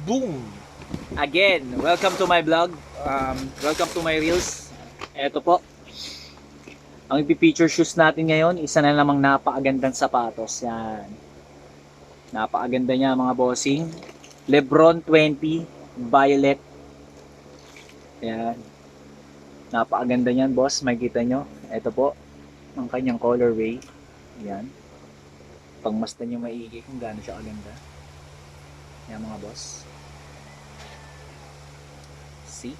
Boom! Again, welcome to my vlog. Welcome to my reels. Eto po. Ang ipipicture shoes natin ngayon, isa na namang napakagandang sapatos. Yan. Napakaganda niya mga bossing. Lebron 20 Violet. Yan. Napakaganda niyan, boss. Makikita nyo. Eto po. Ang kanyang colorway. Yan. Pangmasdan nyo maigi kung gaano siya kaganda. Yan mga boss. See?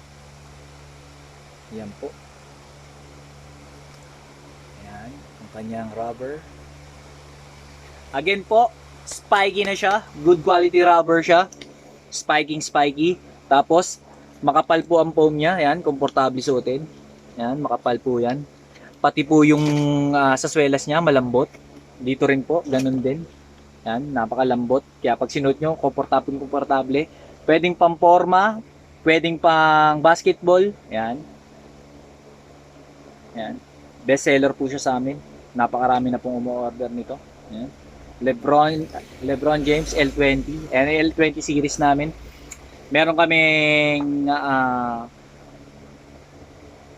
Yan po. Yan. Ang kanyang rubber. Again po, spiky na siya. Good quality rubber siya. Spiky. Tapos, makapal po ang foam niya. Yan, komportable suotin. Yan, makapal po yan. Pati po yung sa swelas niya, malambot. Dito rin po, ganun din. Yan, napakalambot. Kaya pag sinuot nyo, komportable. Pwedeng pamporma, pwedeng pang basketball. Yan. Yan. Best seller po siya sa amin. Napakarami na pong umu-order nito. Yan. Lebron James L20. Yan, L20 series namin. Meron kaming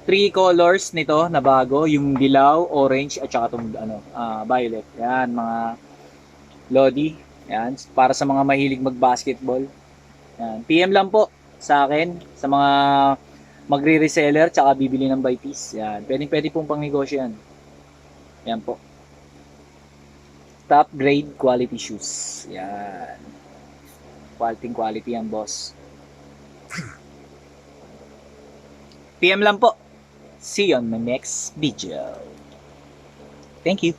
3 colors nito na bago, yung dilaw, orange at saka itong violet. Yan, mga lodi. Yan, para sa mga mahilig mag-basketball. Yan, PM lang po sa akin sa mga magre-reseller tsaka bibili ng by piece. Yan, pwede pong pangnegosyo yan. Yan po. Top grade quality shoes. Yan. Quality yan, boss. PM lang po. See you on my next video. Thank you.